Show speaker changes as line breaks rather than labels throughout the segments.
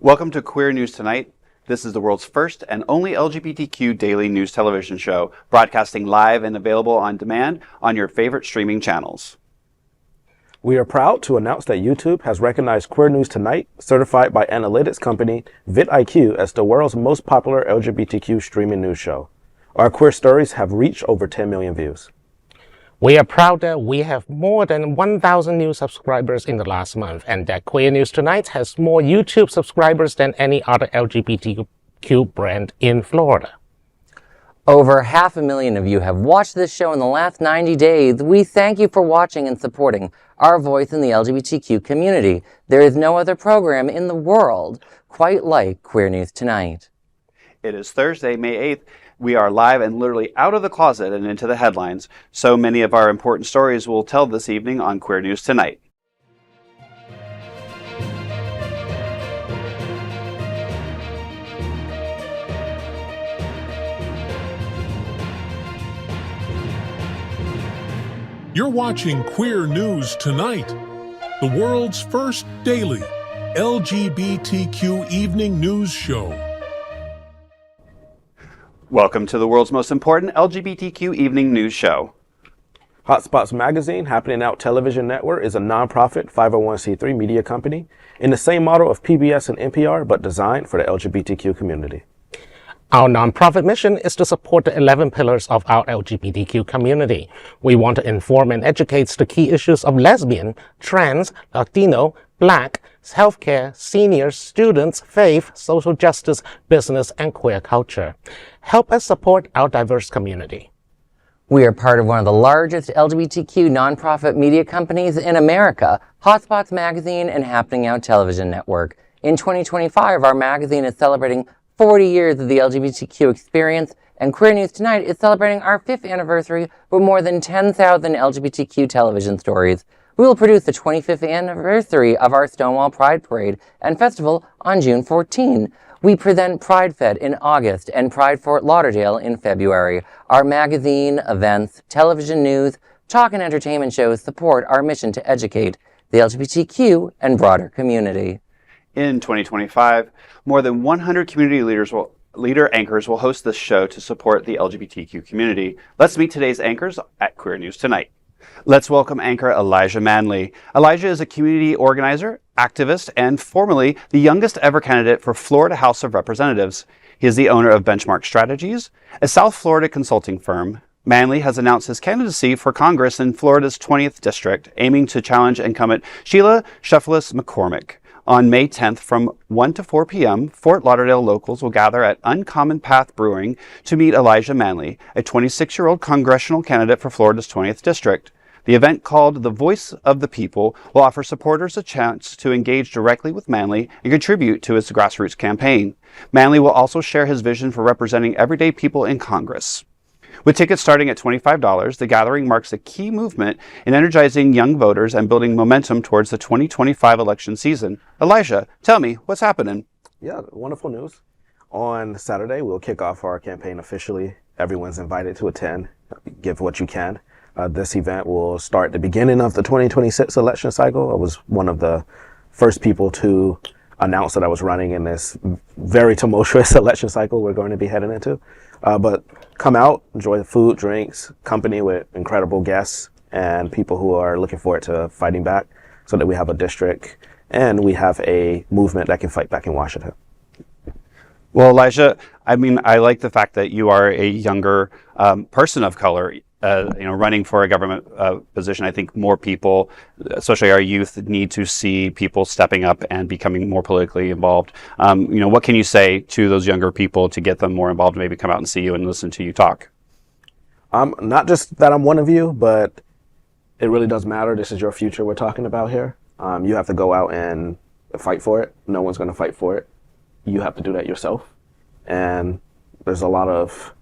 Welcome to Queer News Tonight. This is the world's first and only LGBTQ daily news television show, broadcasting live and available on demand on your favorite streaming channels.
We are proud to announce that YouTube has recognized Queer News Tonight, certified by analytics company vidIQ, as the world's most popular LGBTQ streaming news show. Our queer stories have reached over 10 million views.
We are proud that we have more than 1,000 new subscribers in the last month, and that Queer News Tonight has more YouTube subscribers than any other LGBTQ brand in Florida.
Over 500,000 of you have watched this show in the last 90 days. We thank you for watching and supporting our voice in the LGBTQ community. There is no other program in the world quite like Queer News Tonight.
It is Thursday, May 8th. We are live and literally out of the closet and into the headlines. So many of our important stories we'll tell this evening on Queer News Tonight.
You're watching Queer News Tonight, the world's first daily LGBTQ evening news show.
Welcome to the world's most important LGBTQ evening news show.
Hotspots Magazine, Happening Out Television Network, is a nonprofit 501c3 media company in the same model of PBS and NPR, but designed for the LGBTQ community.
Our nonprofit mission is to support the 11 pillars of our LGBTQ community. We want to inform and educate the key issues of lesbian, trans, Latino, Black, healthcare, seniors, students, faith, social justice, business, and queer culture. Help us support our diverse community.
We are part of one of the largest LGBTQ nonprofit media companies in America, Hotspots Magazine and Happening Out Television Network. In 2025, our magazine is celebrating 40 years of the LGBTQ experience, and Queer News Tonight is celebrating our 5th anniversary with more than 10,000 LGBTQ television stories. We will produce the 25th anniversary of our Stonewall Pride Parade and Festival on June 14. We present Pride Fed in August and Pride Fort Lauderdale in February. Our magazine, events, television news, talk and entertainment shows support our mission to educate the LGBTQ and broader community.
In 2025, more than 100 community leader anchors will host this show to support the LGBTQ community. Let's meet today's anchors at Queer News Tonight. Let's welcome anchor Elijah Manley. Elijah is a community organizer, activist, and formerly the youngest ever candidate for Florida House of Representatives. He is the owner of Benchmark Strategies, a South Florida consulting firm. Manley has announced his candidacy for Congress in Florida's 20th District, aiming to challenge incumbent Sheila Sheffield McCormick. On May 10th from 1 to 4 p.m., Fort Lauderdale locals will gather at Uncommon Path Brewing to meet Elijah Manley, a 26-year-old congressional candidate for Florida's 20th District. The event, called The Voice of the People, will offer supporters a chance to engage directly with Manley and contribute to his grassroots campaign. Manley will also share his vision for representing everyday people in Congress. With tickets starting at $25, the gathering marks a key movement in energizing young voters and building momentum towards the 2025 election season. Elijah, tell me, what's happening?
Yeah, wonderful news. On Saturday, we'll kick off our campaign officially. Everyone's invited to attend. Give what you can. This event will start the beginning of the 2026 election cycle. I was one of the first people to announce that I was running in this very tumultuous election cycle we're going to be heading into. But come out, enjoy the food, drinks, company with incredible guests and people who are looking forward to fighting back so that we have a district and we have a movement that can fight back in Washington.
Well, Elijah, I mean, I like the fact that you are a younger person of color. Running for a government position. I think more people, especially our youth, need to see people stepping up and becoming more politically involved. What can you say to those younger people to get them more involved, maybe come out and see you and listen to you talk?
Not just that I'm one of you, but it really does matter. This is your future we're talking about here. You have to go out and fight for it. No one's going to fight for it. You have to do that yourself. And there's a lot of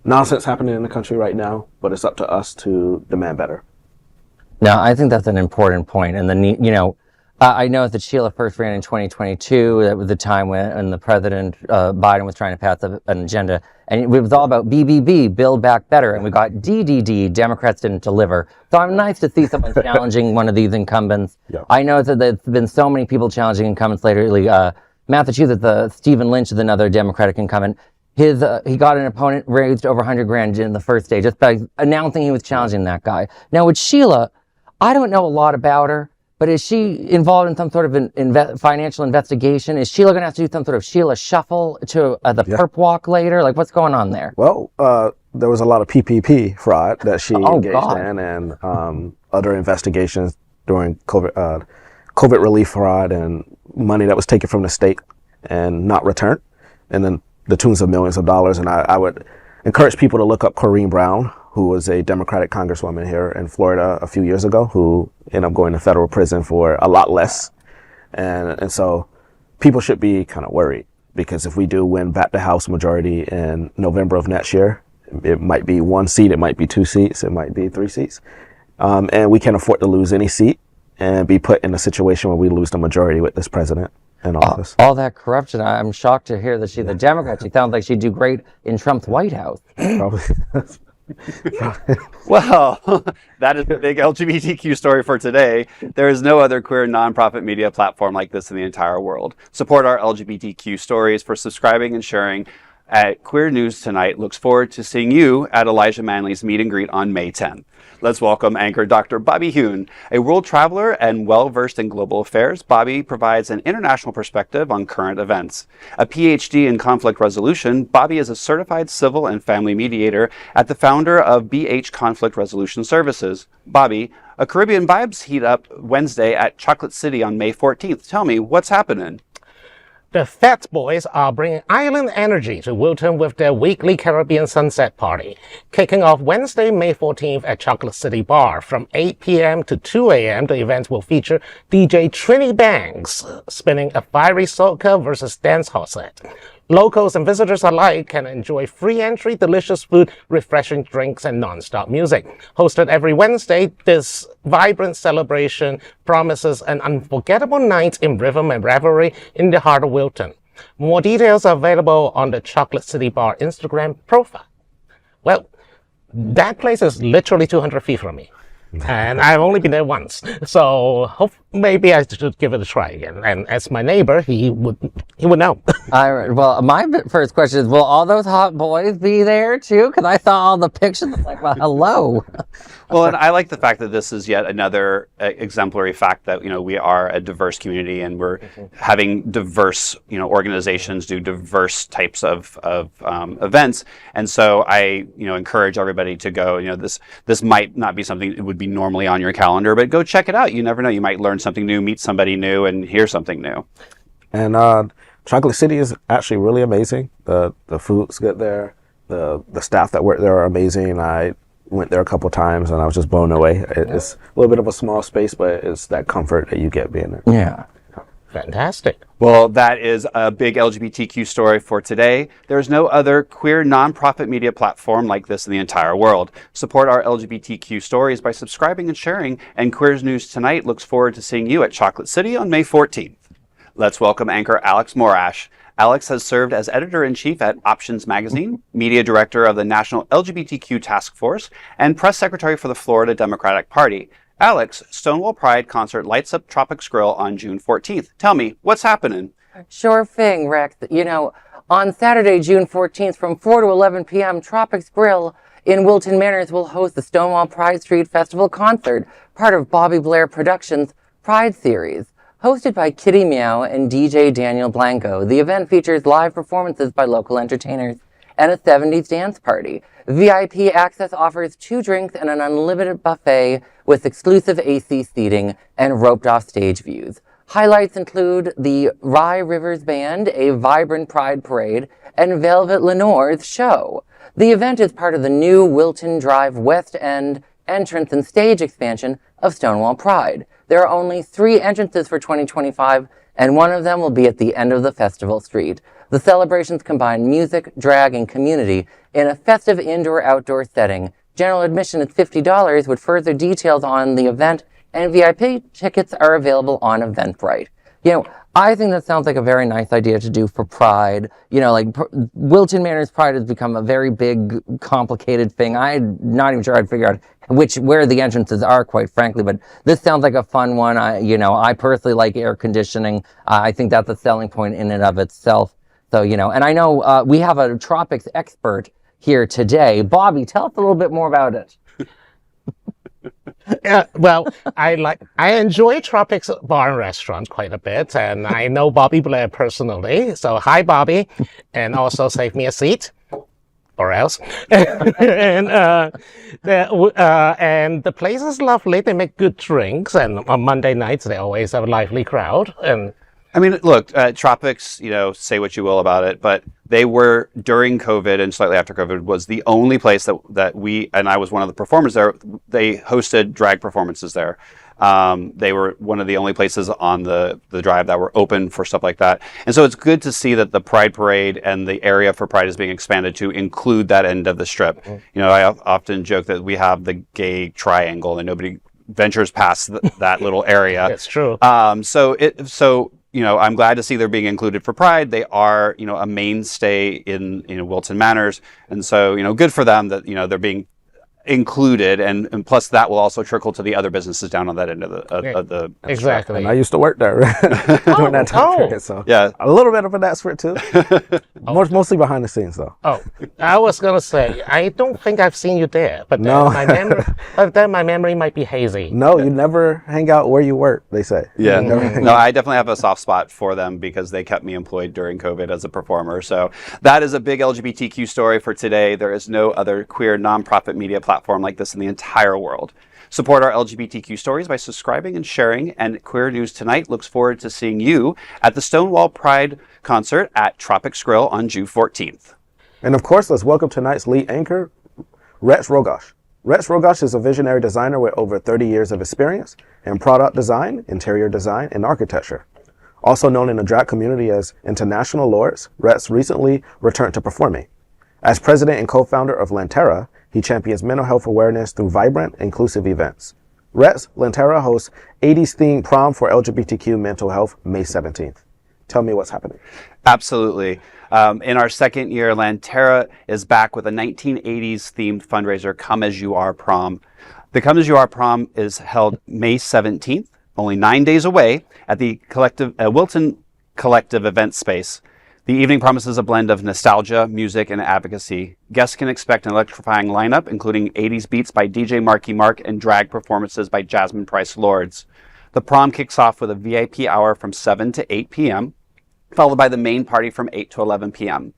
nonsense happening in the country right now, but it's up to us to demand better.
Now, I think that's an important point. And I know that Sheila first ran in 2022. That was the time when the President Biden was trying to pass an agenda, and it was all about BBB, Build Back Better, and we got DDD, Democrats didn't deliver. So I'm nice to see someone challenging one of these incumbents. Yeah. I know that there's been so many people challenging incumbents lately. Massachusetts, Stephen Lynch is another Democratic incumbent. He got an opponent, raised over $100,000 in the first day just by announcing he was challenging that guy. Now with Sheila, I don't know a lot about her, but is she involved in some sort of financial investigation? Is Sheila going to have to do some sort of Sheila shuffle to the perp walk later? Like, what's going on there?
Well, there was a lot of PPP fraud that she engaged
God.
in, and other investigations during COVID relief fraud and money that was taken from the state and not returned, and then the tunes of millions of dollars. And I would encourage people to look up Corrine Brown, who was a Democratic congresswoman here in Florida a few years ago, who ended up going to federal prison for a lot less. And so people should be kind of worried, because if we do win back the House majority in November of next year, it might be 1 seat, it might be 2 seats, it might be 3 seats. And we can't afford to lose any seat and be put in a situation where we lose the majority with this president in office.
All that corruption, I'm shocked to hear that she's a Democrat. She sounds like she'd do great in Trump's White House.
Probably.
Well, that is the big LGBTQ story for today. There is no other queer nonprofit media platform like this in the entire world. Support our LGBTQ stories for subscribing and sharing at Queer News Tonight. Looks forward to seeing you at Elijah Manley's meet and greet on May 10th. Let's welcome anchor Dr. Bobby Hune. A world traveler and well-versed in global affairs, Bobby provides an international perspective on current events. A PhD in conflict resolution, Bobby is a certified civil and family mediator at the founder of BH Conflict Resolution Services. Bobby, a Caribbean Vibes heat up Wednesday at Chocolate City on May 14th. Tell me, what's happening?
The Fat Boys are bringing island energy to Wilton with their weekly Caribbean Sunset Party. Kicking off Wednesday, May 14th at Chocolate City Bar. From 8 p.m. to 2 a.m., the event will feature DJ Trini Banks spinning a fiery soca versus dancehall set. Locals and visitors alike can enjoy free entry, delicious food, refreshing drinks, and non-stop music. Hosted every Wednesday, this vibrant celebration promises an unforgettable night in rhythm and revelry in the heart of Wilton. More details are available on the Chocolate City Bar Instagram profile. Well, that place is literally 200 feet from me. And I've only been there once, so maybe I should give it a try again. And as my neighbor, he would know.
Well, my first question is, will all those hot boys be there too? Because I saw all the pictures. I'm like, well, hello.
Well, and I like the fact that this is yet another exemplary fact that, we are a diverse community, and we're having diverse, organizations do diverse types of events. And so I, encourage everybody to go. This might not be something that would be normally on your calendar, but go check it out. You never know. You might learn something new, meet somebody new, and hear something new.
And Chocolate City is actually really amazing. The food's good there. The staff that work there are amazing. I went there a couple times and I was just blown away. It's a little bit of a small space, but it's that comfort that you get being there.
Yeah.
Fantastic.
Well, that is a big LGBTQ story for today. There's no other queer nonprofit media platform like this in the entire world. Support our LGBTQ stories by subscribing and sharing, and Queer News Tonight looks forward to seeing you at Chocolate City on May 14th. Let's welcome anchor Alex Morash. Alex has served as editor-in-chief at Options Magazine, media director of the National LGBTQ Task Force, and press secretary for the Florida Democratic Party. Alex, Stonewall Pride concert lights up Tropics Grille on June 14th. Tell me, what's happening?
Sure thing, Rex. On Saturday, June 14th, from 4 to 11 p.m., Tropics Grille in Wilton Manors will host the Stonewall Pride Street Festival concert, part of Bobby Blair Productions' Pride Series. Hosted by Kitty Meow and DJ Daniel Blanco, the event features live performances by local entertainers and a 70s dance party. VIP access offers 2 drinks and an unlimited buffet with exclusive AC seating and roped-off stage views. Highlights include the Rye Rivers Band, a vibrant pride parade, and Velvet Lenore's show. The event is part of the new Wilton Drive West End entrance and stage expansion of Stonewall Pride. There are only 3 entrances for 2025, and one of them will be at the end of the festival street. The celebrations combine music, drag, and community in a festive indoor-outdoor setting. General admission is $50 with further details on the event, and VIP tickets are available on Eventbrite. I think that sounds like a very nice idea to do for Pride. Wilton Manors Pride has become a very big, complicated thing. I'm not even sure I'd figure out where the entrances are, quite frankly. But this sounds like a fun one. I personally like air conditioning. I think that's a selling point in and of itself. So, and I know we have a Tropics expert here today. Bobby, tell us a little bit more about it.
Well, I enjoy Tropics Bar and Restaurant quite a bit, and I know Bobby Blair personally. So hi, Bobby, and also save me a seat, or else. And the place is lovely. They make good drinks, and on Monday nights they always have a lively crowd. And
I mean, look, Tropics, say what you will about it, but they were, during COVID and slightly after COVID, was the only place that we, and I was one of the performers there, they hosted drag performances there. They were one of the only places on the drive that were open for stuff like that. And so it's good to see that the Pride Parade and the area for Pride is being expanded to include that end of the strip. I often joke that we have the gay triangle and nobody ventures past that little area.
it's true.
I'm glad to see they're being included for Pride. They are, a mainstay in Wilton Manors, and so good for them that they're being included, and plus that will also trickle to the other businesses down on that end of the
Exactly.
And I used to work there during that time period, so
yeah,
a little bit of an expert too. Mostly behind the scenes though.
Oh, I was gonna say I don't think I've seen you there, but
No.
my memory might be hazy.
No, you never hang out where you work, they say.
Yeah,
You never hang
no, I definitely have a soft spot for them because they kept me employed during COVID as a performer. So that is a big LGBTQ story for today. There is no other queer nonprofit media platform like this in the entire world. Support our LGBTQ stories by subscribing and sharing, and Queer News Tonight looks forward to seeing you at the Stonewall Pride concert at Tropics Grille on June 14th.
And of course, let's welcome tonight's lead anchor, Rhett Rogosh. Rhett Rogosh is a visionary designer with over 30 years of experience in product design, interior design, and architecture. Also known in the drag community as International Lords, Rhett's recently returned to performing. As president and co-founder of Lantera, he champions mental health awareness through vibrant, inclusive events. Rhett's Lantera hosts 80s-themed prom for LGBTQ mental health May 17th. Tell me what's happening.
Absolutely. In our second year, Lantera is back with a 1980s-themed fundraiser, Come As You Are Prom. The Come As You Are Prom is held May 17th, only 9 days away, at the Wilton Collective event space. The evening promises a blend of nostalgia, music, and advocacy. Guests can expect an electrifying lineup, including 80s beats by DJ Marky Mark and drag performances by Jasmine Price Lords. The prom kicks off with a VIP hour from 7 to 8 p.m., followed by the main party from 8 to 11 p.m.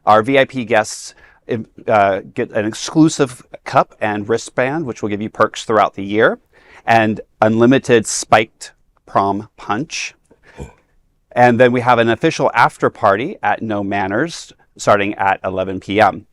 Our VIP guests get an exclusive cup and wristband, which will give you perks throughout the year, and unlimited spiked prom punch. And then we have an official after party at No Manors starting at 11 p.m.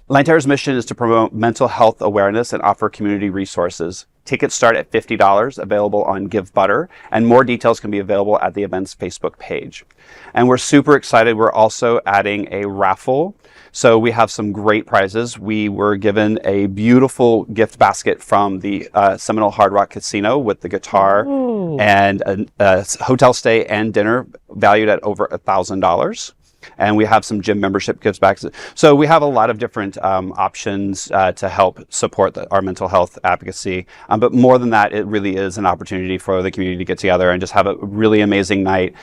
Lantera's mission is to promote mental health awareness and offer community resources. Tickets start at $50, available on Give Butter, and more details can be available at the event's Facebook page. And we're super excited. We're also adding a raffle. So we have some great prizes. We were given a beautiful gift basket from the Seminole Hard Rock Casino with the guitar and a hotel stay and dinner valued at over $1,000. And we have some gym membership gifts back. So we have a lot of different options to help support our mental health advocacy. But more than that, it really is an opportunity for the community to get together and just have a really amazing night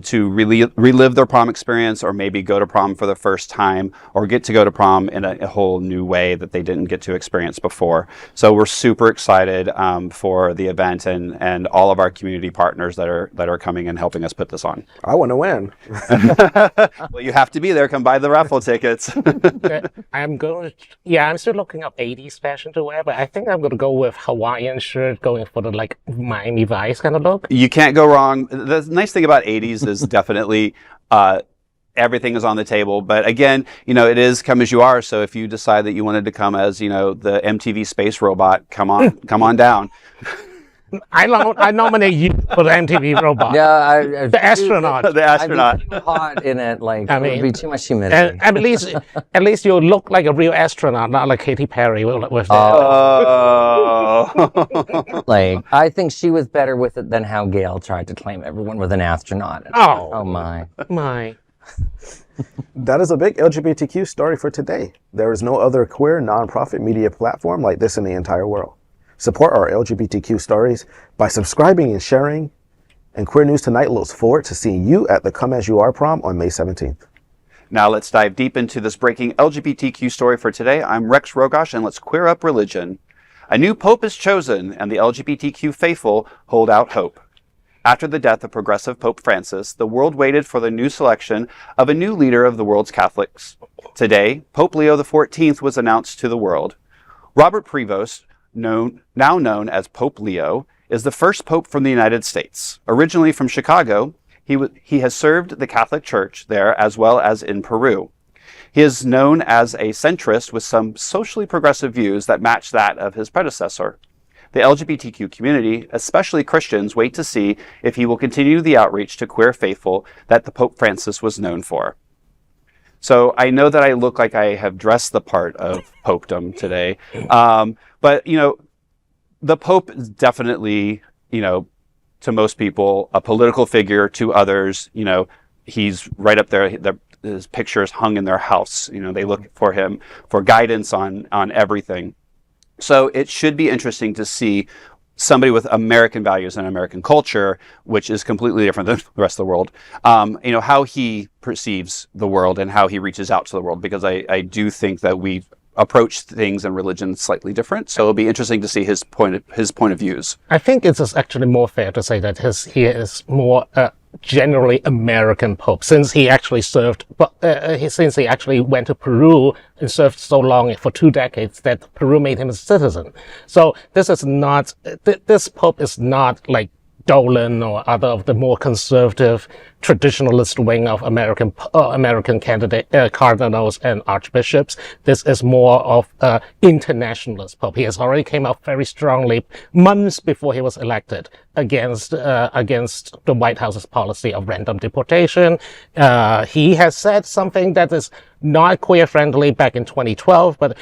to really relive their prom experience, or maybe go to prom for the first time, or get to go to prom in a whole new way that they didn't get to experience before. So we're super excited for the event and all of our community partners that are coming and helping us put this on.
I want to win.
Well, you have to be there. Come buy the raffle tickets.
I'm still looking up 80s fashion to wear, but I think I'm going to go with Hawaiian shirt, going for the Miami Vice kind of look.
You can't go wrong. The nice thing about 80s is definitely everything is on the table. But again, it is come as you are. So if you decide that you wanted to come as, the MTV space robot, come on down.
I nominate you for the MTV robot.
Yeah,
the astronaut.
The astronaut.
I'd be too hot in it. It would be too much humidity.
And at least you look like a real astronaut, not like Katy Perry with
I think she was better with it than how Gail tried to claim everyone was an astronaut. Oh my.
That is a big LGBTQ story for today. There is no other queer nonprofit media platform like this in the entire world. Support our LGBTQ stories by subscribing and sharing. And Queer News Tonight looks forward to seeing you at the Come As You Are prom on May 17th.
Now let's dive deep into this breaking LGBTQ story for today. I'm Rex Rogosh, and let's queer up religion. A new pope is chosen, and the LGBTQ faithful hold out hope. After the death of progressive Pope Francis, the world waited for the new selection of a new leader of the world's Catholics. Today, Pope Leo XIV was announced to the world. Robert Prevost, now known as Pope Leo, is the first pope from the United States. Originally from Chicago, he has served the Catholic Church there as well as in Peru. He is known as a centrist with some socially progressive views that match that of his predecessor. The LGBTQ community, especially Christians, wait to see if he will continue the outreach to queer faithful that the Pope Francis was known for. So I know that I look like I have dressed the part of popedom today, but the Pope is definitely, to most people, a political figure. To others, he's right up there. His picture is hung in their house. They look for him for guidance on everything. So it should be interesting to see somebody with American values and American culture, which is completely different than the rest of the world, how he perceives the world and how he reaches out to the world, because I do think that we approach things in religion slightly different. So it'll be interesting to see his point of views.
I think it is actually more fair to say that he is more generally American Pope, since he actually served, since he actually went to Peru and served so long for 2 decades that Peru made him a citizen. So this Pope is not like Dolan or other of the more conservative traditionalist wing of American cardinals and archbishops. This is more of an internationalist pope. He has already came out very strongly months before he was elected against the White House's policy of random deportation. He has said something that is not queer friendly back in 2012, but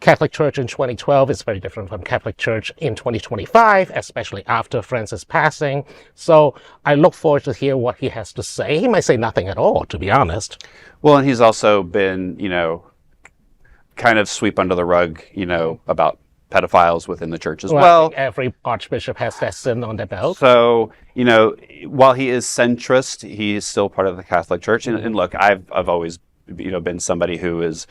Catholic Church in 2012 is very different from Catholic Church in 2025, especially after Francis' passing. So I look forward to hear what he has to say. He might say nothing at all, to be honest.
Well, and he's also been, kind of sweep under the rug, about pedophiles within the church as well.
I think every archbishop has that sin on their belt.
So, while he is centrist, he is still part of the Catholic Church. And look, I've always, been somebody who is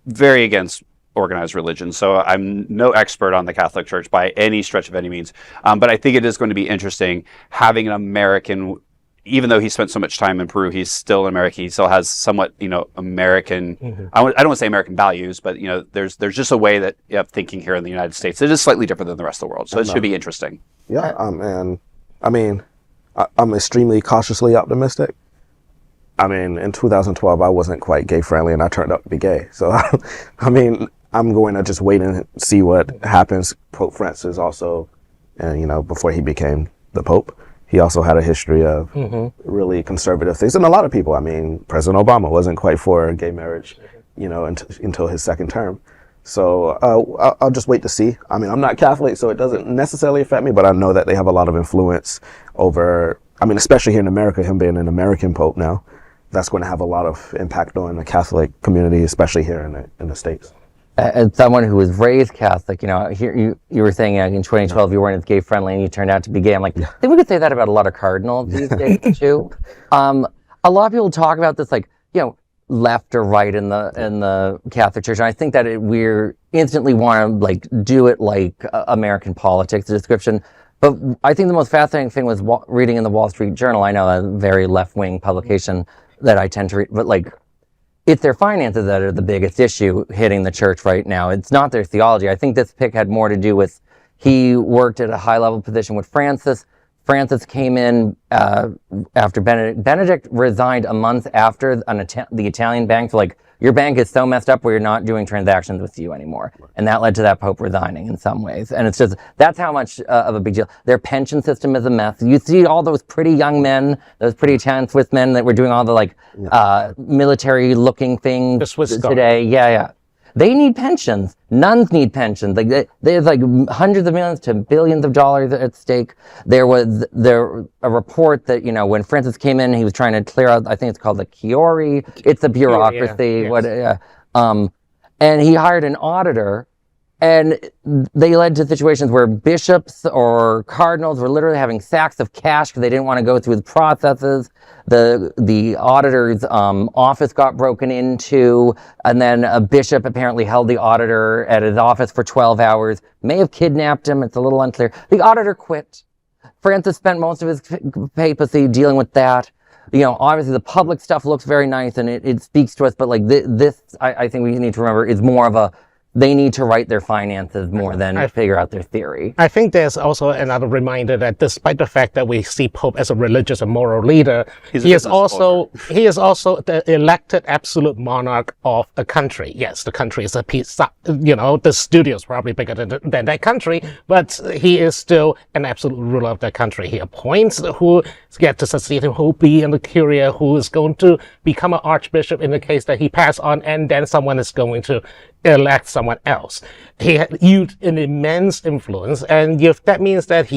very against organized religion. So I'm no expert on the Catholic Church by any stretch of any means. But I think it is going to be interesting having an American, even though he spent so much time in Peru, he's still American. He still has somewhat, American, I don't want to say American values, but, there's just a way that you have thinking here in the United States. It is slightly different than the rest of the world. So it should be interesting.
Yeah. And I'm extremely cautiously optimistic. In 2012, I wasn't quite gay friendly and I turned out to be gay. So, I'm going to just wait and see what happens. Pope Francis also, and before he became the Pope, he also had a history of really conservative things. And a lot of people, President Obama wasn't quite for gay marriage, until his second term. So I'll just wait to see. I'm not Catholic, so it doesn't necessarily affect me, but I know that they have a lot of influence over, especially here in America, him being an American Pope now, that's going to have a lot of impact on the Catholic community, especially here in the States.
As someone who was raised Catholic, here you were saying in 2012 you weren't as gay friendly and you turned out to be gay. I'm like, I think we could say that about a lot of cardinals these days too. A lot of people talk about this left or right in the Catholic Church, and I think that we're instantly want to do it like American politics, the description. But I think the most fascinating thing was reading in the Wall Street Journal. I know, a very left-wing publication that I tend to read, but it's their finances that are the biggest issue hitting the church right now. It's not their theology. I think this pick had more to do with he worked at a high-level position with Francis. Francis came in after Benedict. Benedict resigned a month after the Italian bank. So your bank is so messed up where you're not doing transactions with you anymore. And that led to that Pope resigning in some ways. And it's just, that's how much of a big deal. Their pension system is a mess. You see all those pretty young men, those pretty Italian Swiss men that were doing all the military looking things today. Yeah. They need pensions. Nuns need pensions. There's hundreds of millions to billions of dollars at stake. There was a report that, when Francis came in, he was trying to clear out, I think it's called the Chiori. It's a bureaucracy.
Yes.
And he hired an auditor. And they led to situations where bishops or cardinals were literally having sacks of cash because they didn't want to go through the processes. The auditor's office got broken into, and then a bishop apparently held the auditor at his office for 12 hours, may have kidnapped him. It's a little unclear. The auditor quit. Francis spent most of his papacy dealing with that. Obviously the public stuff looks very nice and it speaks to us, but like this, I think we need to remember is more of they need to write their finances more than figure out their theory.
I think there's also another reminder that despite the fact that we see Pope as a religious and moral leader, he is also the elected absolute monarch of a country. Yes, the country is a piece, the studio is probably bigger than that country, but he is still an absolute ruler of that country. He appoints who get to succeed him, who will be in the curia, who is going to become an archbishop in the case that he pass on, and then someone is going to elect someone else. He had used an immense influence, and if that means that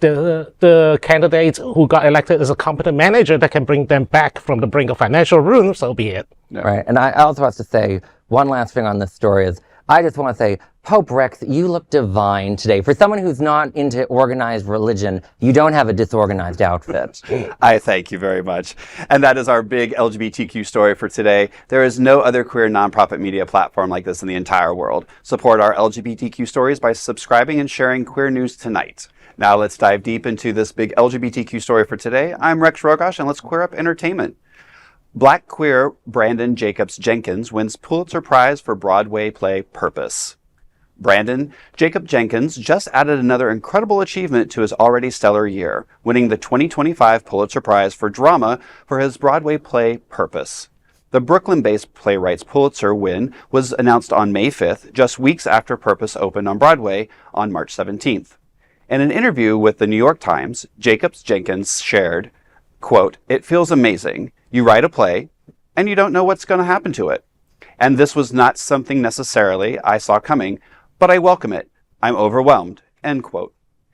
the candidates who got elected is a competent manager that can bring them back from the brink of financial ruin, so be it.
No. Right, and I also have to say one last thing on this story is I just want to say, Pope Rex, you look divine today. For someone who's not into organized religion, you don't have a disorganized outfit.
I thank you very much. And that is our big LGBTQ story for today. There is no other queer nonprofit media platform like this in the entire world. Support our LGBTQ stories by subscribing and sharing Queer News Tonight. Now let's dive deep into this big LGBTQ story for today. I'm Rex Rogosh, and let's queer up entertainment. Black queer Branden Jacobs-Jenkins wins Pulitzer Prize for Broadway play Purpose. Branden Jacobs-Jenkins just added another incredible achievement to his already stellar year, winning the 2025 Pulitzer Prize for Drama for his Broadway play Purpose. The Brooklyn-based playwright's Pulitzer win was announced on May 5th, just weeks after Purpose opened on Broadway on March 17th. In an interview with the New York Times, Jacobs-Jenkins shared, quote, "It feels amazing. You write a play, and you don't know what's going to happen to it. And this was not something necessarily I saw coming, but I welcome it. I'm overwhelmed," end quote.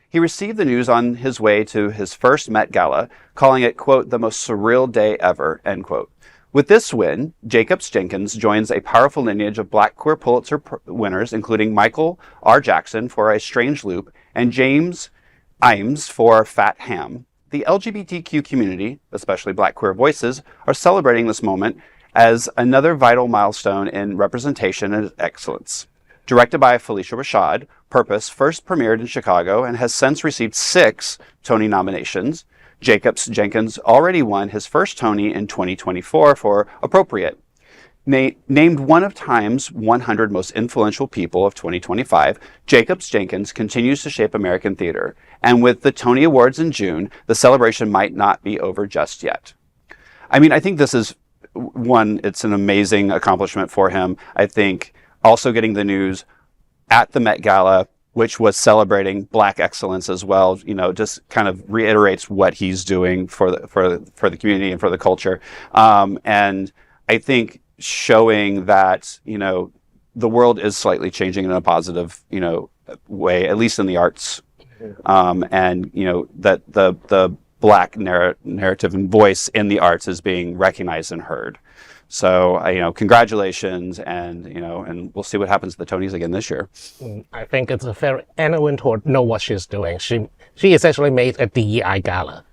He received the news on his way to his first Met Gala, calling it, quote, "the most surreal day ever," end quote. With this win, Jacobs-Jenkins joins a powerful lineage of Black queer Pulitzer winners, including Michael R. Jackson for A Strange Loop and James Imes for Fat Ham. The LGBTQ community, especially Black queer voices, are celebrating this moment as another vital milestone in representation and excellence. Directed by Phylicia Rashad, Purpose first premiered in Chicago and has since received 6 Tony nominations. Jacobs-Jenkins already won his first Tony in 2024 for Appropriate. Named one of Time's 100 most influential people of 2025, Jacobs-Jenkins continues to shape American theater. And with the Tony Awards in June, the celebration might not be over just yet. I mean, I think this is it's an amazing accomplishment for him. I think also getting the news at the Met Gala, which was celebrating Black excellence as well, just kind of reiterates what he's doing for the community and for the culture. And I think showing that, the world is slightly changing in a positive, way, at least in the arts. And, that the Black narrative and voice in the arts is being recognized and heard. So, congratulations, and we'll see what happens to the Tonys again this year.
I think it's a fair, Anna Wintour know what she's doing. She essentially made a DEI gala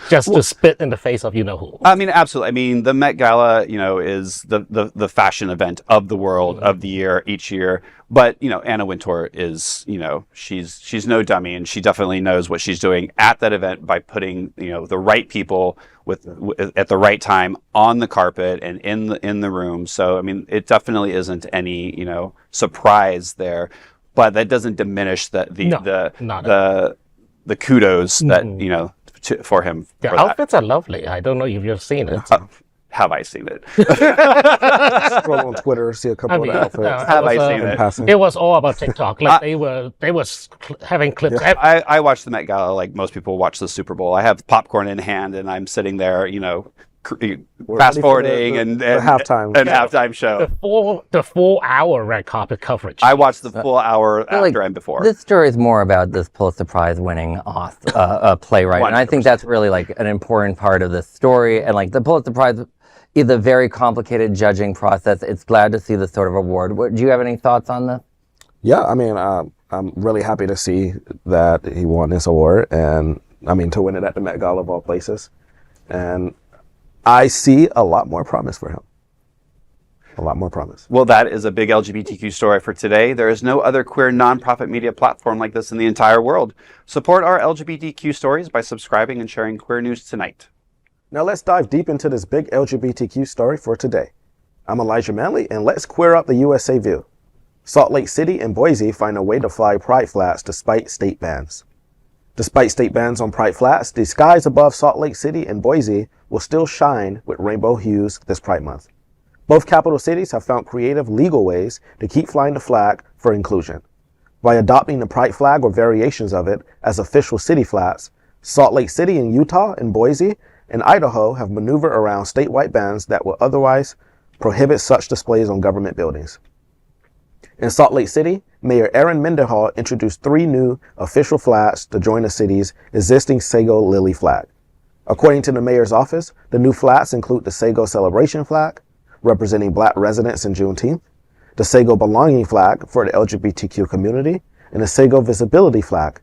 just to spit in the face of who.
I mean, absolutely. I mean, the Met Gala, is the fashion event of the world of the year each year. But Anna Wintour is she's no dummy, and she definitely knows what she's doing at that event by putting the right people at the right time on the carpet and in the room. So I mean, it definitely isn't any surprise there, but that doesn't diminish the kudos that for him.
The outfits are lovely. I don't know if you've seen it.
Have I seen it?
Scroll on Twitter, see a couple of outfits.
Have I seen it?
It was all about TikTok. Like they were having clips.
Yeah. I watched the Met Gala like most people watch the Super Bowl. I have popcorn in hand and I'm sitting there, fast forwarding and halftime show.
The 4-hour red carpet coverage.
I watched the full hour after and before.
This story is more about this Pulitzer Prize winning playwright, 100%. And I think that's really like an important part of this story. And like the Pulitzer Prize is a very complicated judging process. It's glad to see this sort of award. Do you have any thoughts on this?
Yeah, I mean, I'm really happy to see that he won this award, and I mean, to win it at the Met Gala of all places. And I see a lot more promise for him. A lot more promise.
Well, that is a big LGBTQ story for today. There is no other queer nonprofit media platform like this in the entire world. Support our LGBTQ stories by subscribing and sharing Queer News Tonight.
Now let's dive deep into this big LGBTQ story for today. I'm Elijah Manley, and let's queer up the USA view. Salt Lake City and Boise find a way to fly pride flags despite state bans. Despite state bans on pride flags, the skies above Salt Lake City and Boise will still shine with rainbow hues this Pride Month. Both capital cities have found creative legal ways to keep flying the flag for inclusion. By adopting the pride flag or variations of it as official city flags, Salt Lake City in Utah and Boise and Idaho have maneuvered around statewide bans that would otherwise prohibit such displays on government buildings. In Salt Lake City, Mayor Aaron Mendenhall introduced 3 new official flags to join the city's existing Sago Lily flag. According to the mayor's office, the new flags include the Sago Celebration flag, representing Black residents in Juneteenth, the Sago Belonging flag for the LGBTQ community, and the Sago Visibility flag,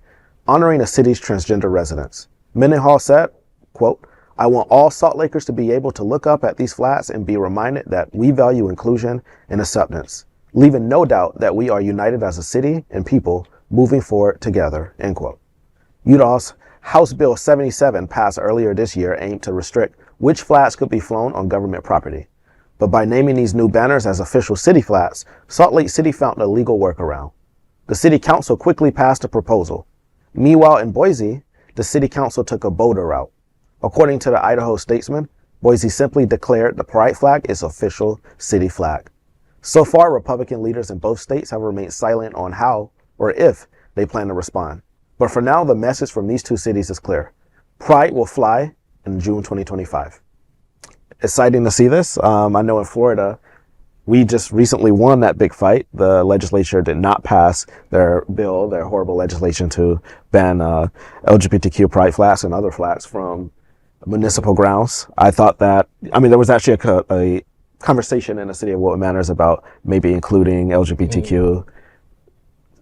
honoring the city's transgender residents. Mendenhall said, quote, "I want all Salt Lakers to be able to look up at these flags and be reminded that we value inclusion and acceptance, leaving no doubt that we are united as a city and people moving forward together," end quote. Utah's House Bill 77 passed earlier this year aimed to restrict which flags could be flown on government property. But by naming these new banners as official city flags, Salt Lake City found a legal workaround. The city council quickly passed a proposal. Meanwhile, in Boise, the city council took a bolder route. According to the Idaho Statesman, Boise simply declared the pride flag its official city flag. So far, Republican leaders in both states have remained silent on how or if they plan to respond. But for now, the message from these 2 cities is clear. Pride will fly in June 2025. Exciting to see this. I know in Florida, we just recently won that big fight. The legislature did not pass their horrible legislation to ban LGBTQ pride flags and other flags from municipal grounds. I thought that, there was actually a conversation in the city of Wilton Manors about maybe including LGBTQ,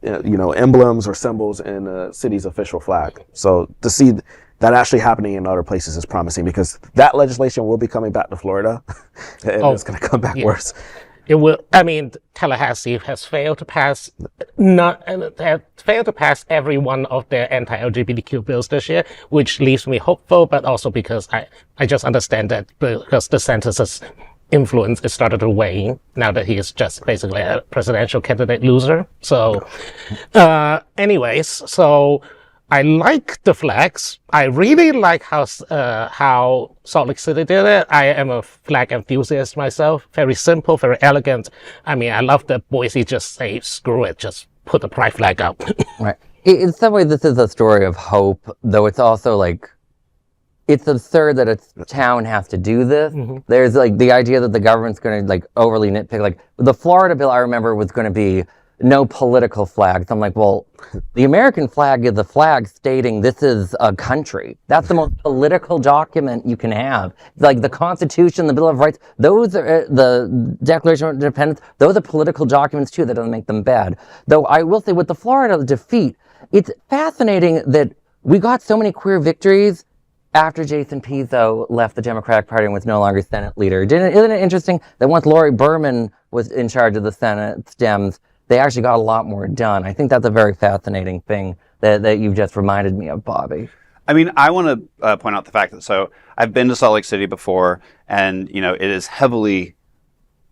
emblems or symbols in the city's official flag. So to see that actually happening in other places is promising, because that legislation will be coming back to Florida and it's going to come back worse.
It will. Tallahassee has failed to pass every one of their anti-LGBTQ bills this year, which leaves me hopeful, but also because I just understand that because the census's influence is started to wane now that he is just basically a presidential candidate loser. So, so I like the flags. I really like how Salt Lake City did it. I am a flag enthusiast myself. Very simple, very elegant. I love that Boise just say, screw it, just put the pride flag up.
Right. In some way, this is a story of hope, though it's also it's absurd that a town has to do this. Mm-hmm. There's the idea that the government's going to overly nitpick. The Florida bill, I remember, was going to be no political flags. I'm well, the American flag is a flag stating this is a country. That's the most political document you can have. The Constitution, the Bill of Rights, those are the Declaration of Independence, those are political documents too. That doesn't make them bad. Though I will say with the Florida defeat, it's fascinating that we got so many queer victories after Jason Pizzo left the Democratic Party and was no longer Senate leader. Isn't it interesting that once Lori Berman was in charge of the Senate Dems, they actually got a lot more done? I think that's a very fascinating thing that you've just reminded me of, Bobby.
I want to point out the fact that, I've been to Salt Lake City before, and, it is heavily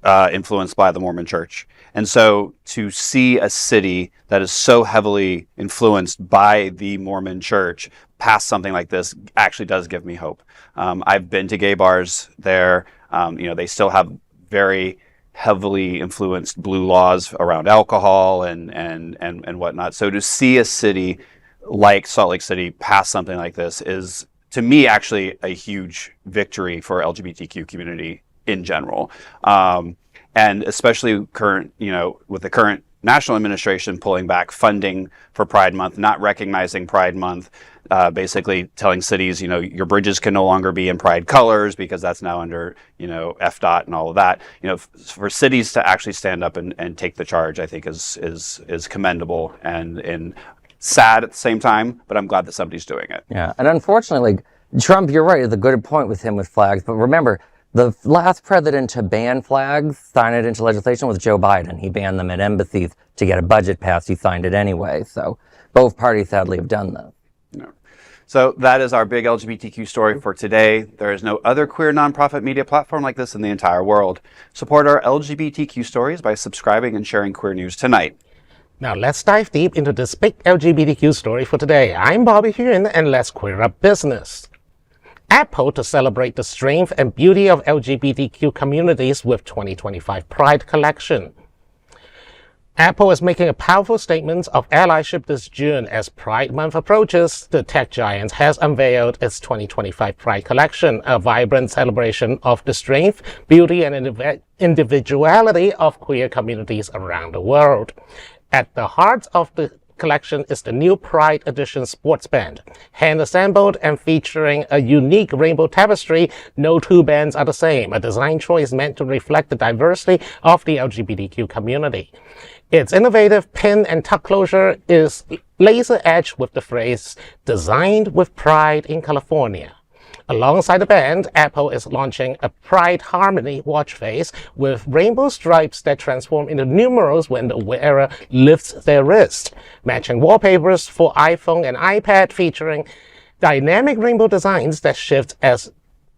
influenced by the Mormon Church. And so to see a city that is so heavily influenced by the Mormon Church pass something like this actually does give me hope. I've been to gay bars there. They still have very heavily influenced blue laws around alcohol and whatnot. So to see a city like Salt Lake City pass something like this is, to me, actually a huge victory for LGBTQ community in general. And especially with the current national administration pulling back funding for Pride Month, not recognizing Pride Month, basically telling cities, your bridges can no longer be in Pride colors because that's now under, FDOT and all of that. For cities to actually stand up and take the charge, I think is commendable and sad at the same time, but I'm glad that somebody's doing it.
Yeah, and unfortunately, Trump, you're right, the good point with him with flags, but remember, the last president to ban flags, sign it into legislation, was Joe Biden. He banned them at embassies to get a budget passed. He signed it anyway. So both parties sadly have done that.
No. So that is our big LGBTQ story for today. There is no other queer nonprofit media platform like this in the entire world. Support our LGBTQ stories by subscribing and sharing Queer News Tonight.
Now let's dive deep into this big LGBTQ story for today. I'm Bobby Huen, and let's queer up business. Apple to celebrate the strength and beauty of LGBTQ communities with 2025 Pride Collection. Apple is making a powerful statement of allyship this June as Pride Month approaches. The tech giant has unveiled its 2025 Pride Collection, a vibrant celebration of the strength, beauty, and individuality of queer communities around the world. At the heart of the collection is the new Pride Edition sports band. Hand-assembled and featuring a unique rainbow tapestry, no two bands are the same, a design choice meant to reflect the diversity of the LGBTQ community. Its innovative pin and tuck closure is laser-edged with the phrase, "Designed with pride in California." Alongside the band, Apple is launching a Pride Harmony watch face with rainbow stripes that transform into numerals when the wearer lifts their wrist. Matching wallpapers for iPhone and iPad featuring dynamic rainbow designs that shift as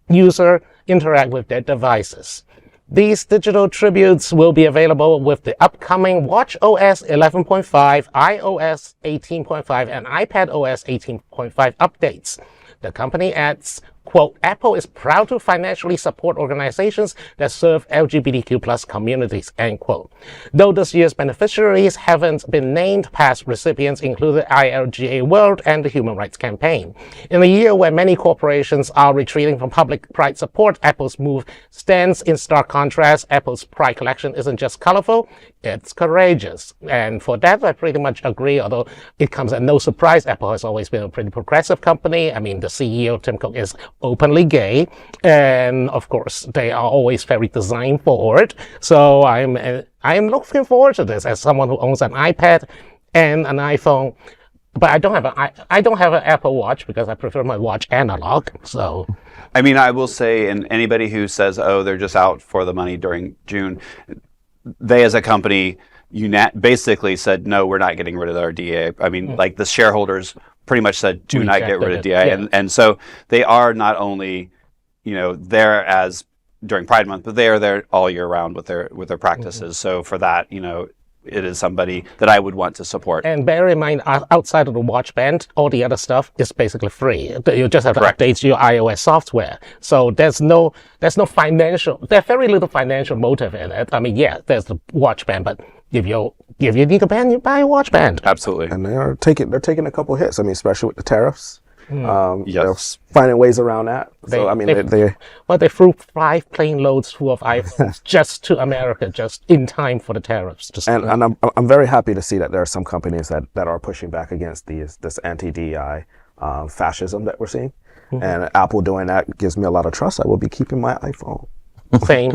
users interact with their devices. These digital tributes will be available with the upcoming watchOS 11.5, iOS 18.5, and iPadOS 18.5 updates. The company adds, quote, "Apple is proud to financially support organizations that serve LGBTQ plus communities," end quote. Though this year's beneficiaries haven't been named, past recipients included ILGA World and the Human Rights Campaign. In a year where many corporations are retreating from public pride support, Apple's move stands in stark contrast. Apple's Pride Collection isn't just colorful, it's courageous. And for that, I pretty much agree, although it comes at no surprise. Apple has always been a pretty progressive company. I mean, the CEO, Tim Cook, is openly gay, and of course they are always very design forward. So I am looking forward to this as someone who owns an iPad and an iPhone, but I don't have an Apple Watch because I prefer my watch analog. So
I mean, I will say, and anybody who says, oh, they're just out for the money during June, they as a company basically said, no, we're not getting rid of our DA. I mean, like the shareholders pretty much said, do not get rid of DA. Yeah. And so they are not only, there as during Pride Month, but they are there all year round with their practices. Mm-hmm. So for that, it is somebody that I would want to support.
And bear in mind, outside of the watch band, all the other stuff is basically free. You just have to update your iOS software. So there's very little financial motive in it. I mean, yeah, there's the watch band, but if you need a band, you buy a watch band.
Absolutely.
And they're taking a couple hits. I mean, especially with the tariffs.
Yes.
They're finding ways around that.
They flew 5 plane loads full of iPhones just to America, just in time for the tariffs.
And I'm very happy to see that there are some companies that are pushing back against this anti-DEI fascism that we're seeing. Mm-hmm. And Apple doing that gives me a lot of trust. I will be keeping my iPhone.
Same.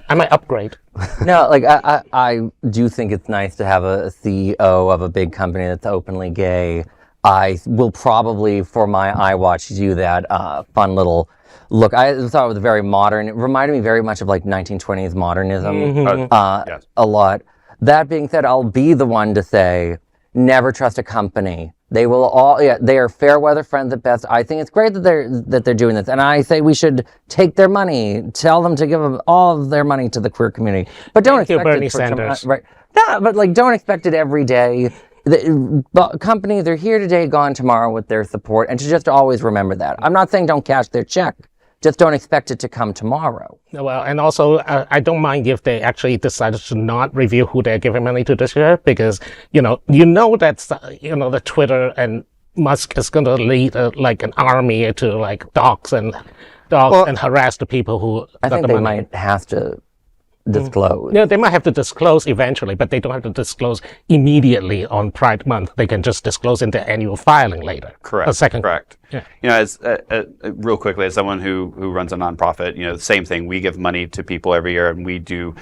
I might upgrade.
No, like I do think it's nice to have a CEO of a big company that's openly gay. I will probably, for my iWatch, do that fun little look. I thought it was very modern. It reminded me very much of like 1920s modernism. Mm-hmm. Yes. A lot. That being said, I'll be the one to say, never trust a company. They are fair weather friends at best. I think it's great that they're doing this, and I say we should take their money, tell them to give them all of their money to the queer community, but don't expect
Bernie Sanders.
Right? Yeah, but like don't expect it every day. The companies are here today, gone tomorrow with their support, and to just always remember that. I'm not saying don't cash their check. Just don't expect it to come tomorrow.
Well, and also, I don't mind if they actually decided to not reveal who they're giving money to this year, because, that, the Twitter and Musk is going to lead like an army to like dogs and harass the people who
I
got
think
the
they
money.
might have to disclose.
Yeah, they might have to disclose eventually, but they don't have to disclose immediately on Pride Month. They can just disclose in their annual filing later.
Correct.
A second.
Correct.
Yeah.
You know, as real quickly, as someone who runs a nonprofit, you know, the same thing. We give money to people every year, and we do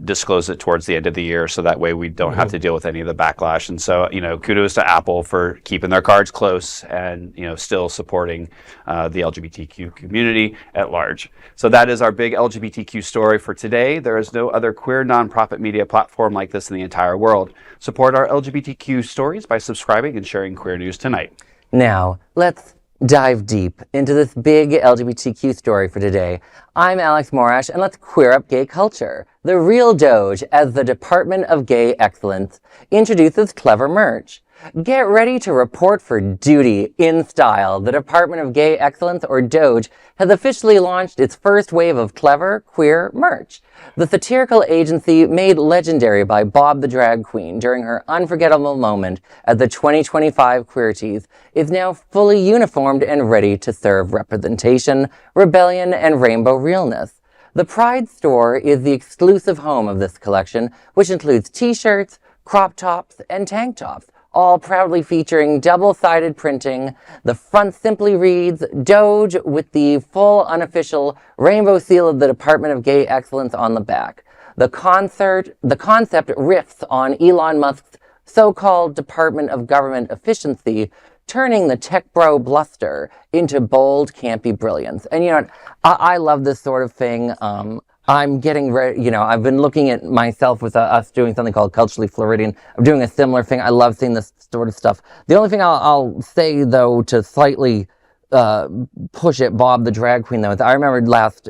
disclose it towards the end of the year, so that way we don't have to deal with any of the backlash. And so, you know, kudos to Apple for keeping their cards close and, you know, still supporting the LGBTQ community at large. So that is our big LGBTQ story for today. There is no other queer nonprofit media platform like this in the entire world. Support our LGBTQ stories by subscribing and sharing Queer News Tonight.
Now, let's dive deep into this big LGBTQ story for today. I'm Alex Morash, and let's queer up gay culture. The Real Doge, as the Department of Gay Excellence, introduces clever merch. Get ready to report for duty in style. The Department of Gay Excellence, or DOGE, has officially launched its first wave of clever, queer merch. The satirical agency, made legendary by Bob the Drag Queen during her unforgettable moment at the 2025 Queerties, is now fully uniformed and ready to serve representation, rebellion, and rainbow realness. The Pride store is the exclusive home of this collection, which includes t-shirts, crop tops, and tank tops, all proudly featuring double-sided printing. The front simply reads, Doge, with the full unofficial rainbow seal of the Department of Gay Excellence on the back. The concept riffs on Elon Musk's so-called Department of Government Efficiency, turning the tech bro bluster into bold, campy brilliance. And you know what? I love this sort of thing. I'm getting ready, you know, I've been looking at myself with us doing something called Culturally Floridian. I'm doing a similar thing. I love seeing this sort of stuff. The only thing I'll say, though, to slightly push it, Bob the Drag Queen, though, is I remember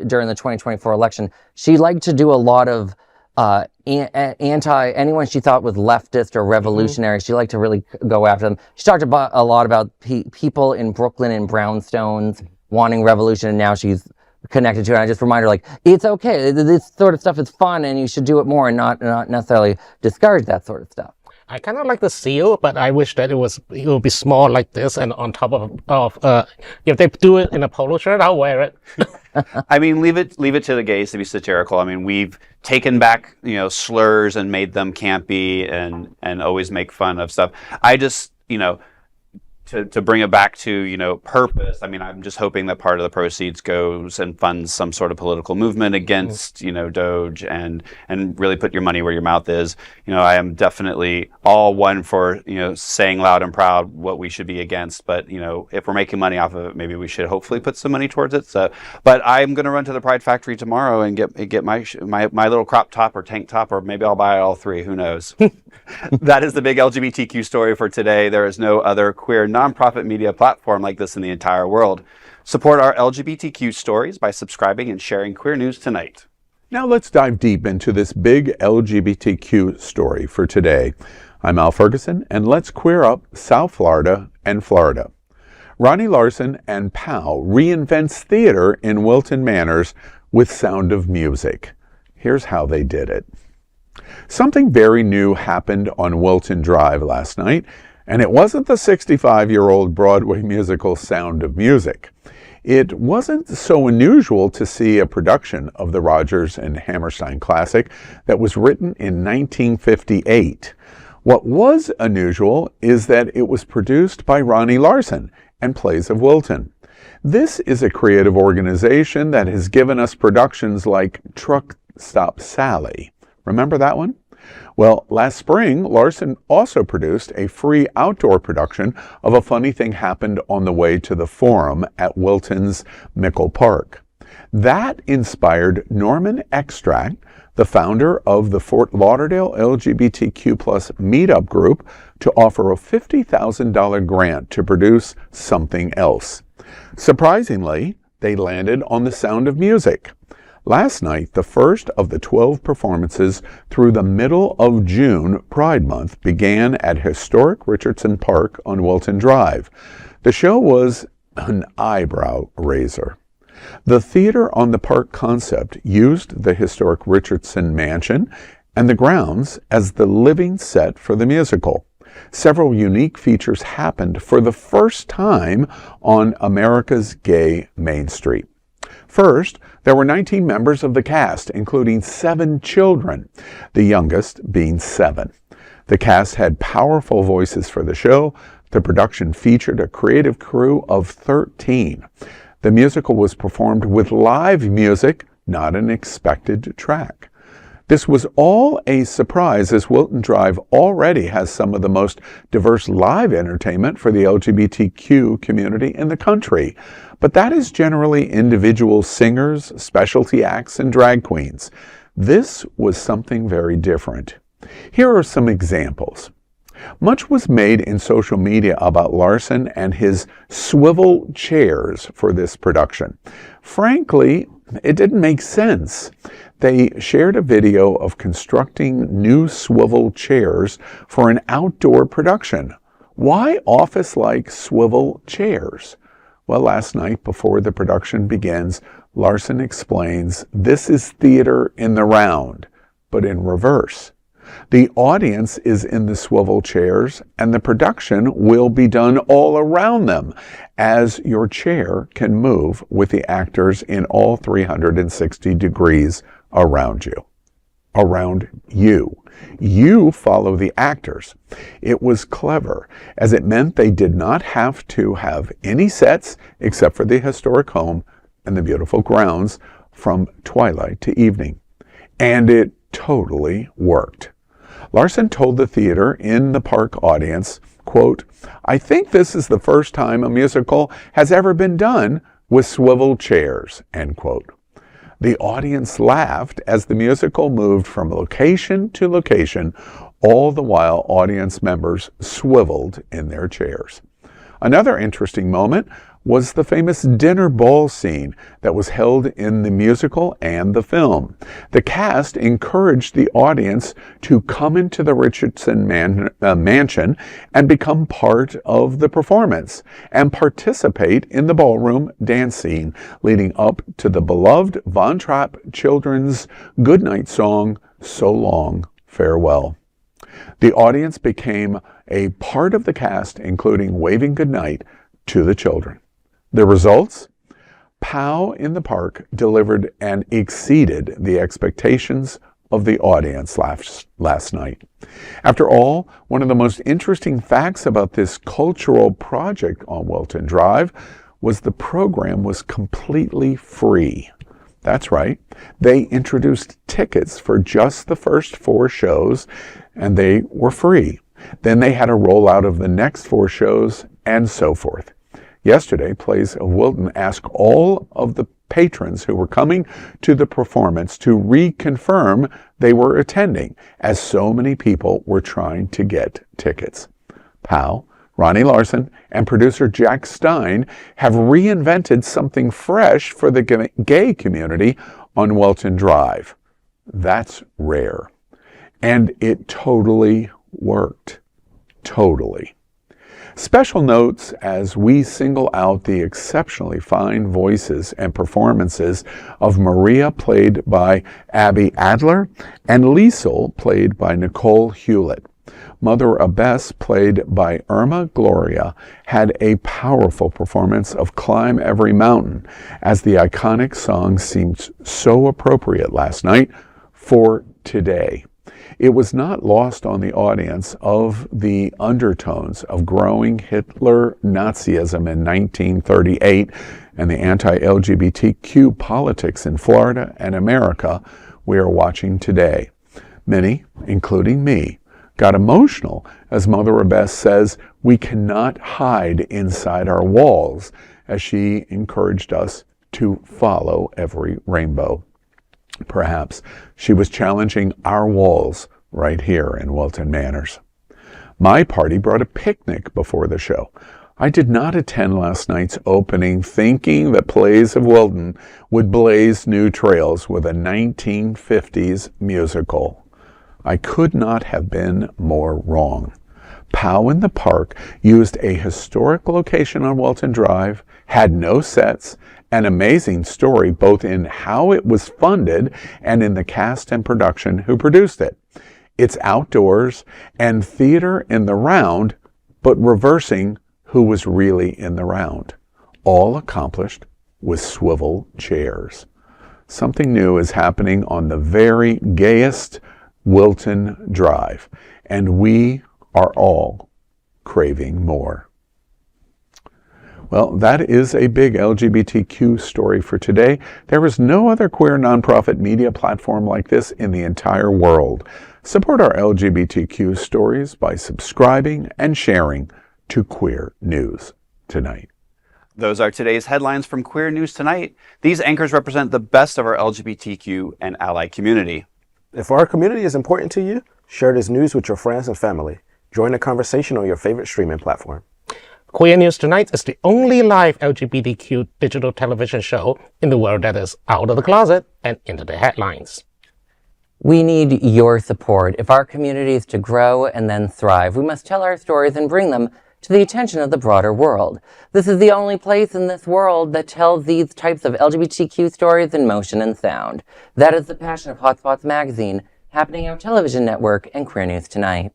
during the 2024 election, she liked to do a lot of anyone she thought was leftist or revolutionary. She liked to really go after them. She talked about a lot about people in Brooklyn and brownstones wanting revolution, and now she's connected to it. I just remind her, like, it's okay. This sort of stuff is fun, and you should do it more, and not necessarily discourage that sort of stuff.
I kind of like the seal, but I wish that it would be small like this, and on top of if they do it in a polo shirt, I'll wear it.
I mean, leave it to the gays to be satirical. I mean, we've taken back, you know, slurs and made them campy and always make fun of stuff. I just, you know, to bring it back to, you know, purpose, I mean, I'm just hoping that part of the proceeds goes and funds some sort of political movement against, you know, Doge, and really put your money where your mouth is. You know, I am definitely all one for, you know, saying loud and proud what we should be against, but, you know, if we're making money off of it, maybe we should hopefully put some money towards it. So, but I'm going to run to the Pride Factory tomorrow and get my little crop top or tank top, or maybe I'll buy all three, who knows. That is the big LGBTQ story for today. There is no other queer nonprofit media platform like this in the entire world. Support our LGBTQ stories by subscribing and sharing Queer News Tonight.
Now let's dive deep into this big LGBTQ story for today. I'm Al Ferguson, and let's queer up South Florida and Florida. Ronnie, Larsen, and Powell reinvents theater in Wilton Manors with Sound of Music. Here's how they did it. Something very new happened on Wilton Drive last night, and it wasn't the 65-year-old Broadway musical Sound of Music. It wasn't so unusual to see a production of the Rodgers and Hammerstein classic that was written in 1958. What was unusual is that it was produced by Ronnie Larsen and Plays of Wilton. This is a creative organization that has given us productions like Truck Stop Sally. Remember that one? Well, last spring, Larsen also produced a free outdoor production of A Funny Thing Happened on the Way to the Forum at Wilton's Mickle Park. That inspired Norman Extract, the founder of the Fort Lauderdale LGBTQ+ meetup group, to offer a $50,000 grant to produce something else. Surprisingly, they landed on The Sound of Music. Last night, the first of the 12 performances through the middle of June Pride Month began at historic Richardson Park on Wilton Drive. The show was an eyebrow raiser. The theater on the park concept used the historic Richardson Mansion and the grounds as the living set for the musical. Several unique features happened for the first time on America's gay Main Street. First, there were 19 members of the cast, including 7 children, the youngest being 7. The cast had powerful voices for the show. The production featured a creative crew of 13. The musical was performed with live music, not an expected track. This was all a surprise, as Wilton Drive already has some of the most diverse live entertainment for the LGBTQ community in the country. But that is generally individual singers, specialty acts, and drag queens. This was something very different. Here are some examples. Much was made in social media about Larsen and his swivel chairs for this production. Frankly, it didn't make sense. They shared a video of constructing new swivel chairs for an outdoor production. Why office-like swivel chairs? Well, last night before the production begins, Larsen explains this is theater in the round, but in reverse. The audience is in the swivel chairs, and the production will be done all around them, as your chair can move with the actors in all 360 degrees around you. Around you. You follow the actors. It was clever, as it meant they did not have to have any sets except for the historic home and the beautiful grounds from twilight to evening. And it totally worked. Larsen told the theater in the park audience, quote, "I think this is the first time a musical has ever been done with swivel chairs," end quote. The audience laughed as the musical moved from location to location, all the while audience members swiveled in their chairs. Another interesting moment was the famous dinner ball scene that was held in the musical and the film. The cast encouraged the audience to come into the Richardson mansion and become part of the performance and participate in the ballroom dance scene leading up to the beloved Von Trapp children's goodnight song, "So Long, Farewell." The audience became a part of the cast, including waving goodnight to the children. The results? Pow in the Park delivered and exceeded the expectations of the audience last night. After all, one of the most interesting facts about this cultural project on Wilton Drive was the program was completely free. That's right. They introduced tickets for just the first 4 shows, and they were free. Then they had a rollout of the next 4 shows, and so forth. Yesterday, Plays of Wilton asked all of the patrons who were coming to the performance to reconfirm they were attending, as so many people were trying to get tickets. Pow, Ronnie Larsen, and producer Jack Stein have reinvented something fresh for the gay community on Wilton Drive. That's rare. And it totally worked. Totally. Special notes as we single out the exceptionally fine voices and performances of Maria, played by Abby Adler, and Liesel, played by Nicole Hewlett. Mother Abbess, played by Irma Gloria, had a powerful performance of Climb Every Mountain, as the iconic song seemed so appropriate last night for today. It was not lost on the audience of the undertones of growing Hitler Nazism in 1938 and the anti-LGBTQ politics in Florida and America we are watching today. Many, including me, got emotional as Mother Abbess says, "We cannot hide inside our walls," as she encouraged us to follow every rainbow. Perhaps she was challenging our walls right here in Wilton Manors. My party brought a picnic before the show. I did not attend last night's opening thinking that Plays of Wilton would blaze new trails with a 1950s musical. I could not have been more wrong. Pow in the Park used a historic location on Wilton Drive, had no sets, an amazing story both in how it was funded and in the cast and production who produced it. It's outdoors and theater in the round, but reversing who was really in the round. All accomplished with swivel chairs. Something new is happening on the very gayest Wilton Drive, and we are all craving more. Well, that is a big LGBTQ story for today. There is no other queer nonprofit media platform like this in the entire world. Support our LGBTQ stories by subscribing and sharing to Queer News Tonight.
Those are today's headlines from Queer News Tonight. These anchors represent the best of our LGBTQ and ally community.
If our community is important to you, share this news with your friends and family. Join the conversation on your favorite streaming platform.
Queer News Tonight is the only live LGBTQ digital television show in the world that is out of the closet and into the headlines.
We need your support. If our community is to grow and then thrive, we must tell our stories and bring them to the attention of the broader world. This is the only place in this world that tells these types of LGBTQ stories in motion and sound. That is the passion of Hotspots Magazine, Happening Out Television Network, and Queer News Tonight.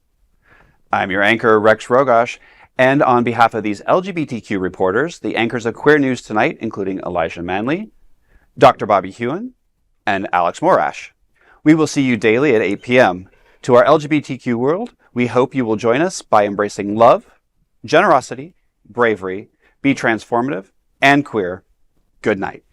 I'm your anchor, Rex Rogosh. And on behalf of these LGBTQ reporters, the anchors of Queer News Tonight, including Elijah Manley, Dr. Bobby Huen, and Alex Morash. We will see you daily at 8 p.m. To our LGBTQ world, we hope you will join us by embracing love, generosity, bravery, be transformative, and queer. Good night.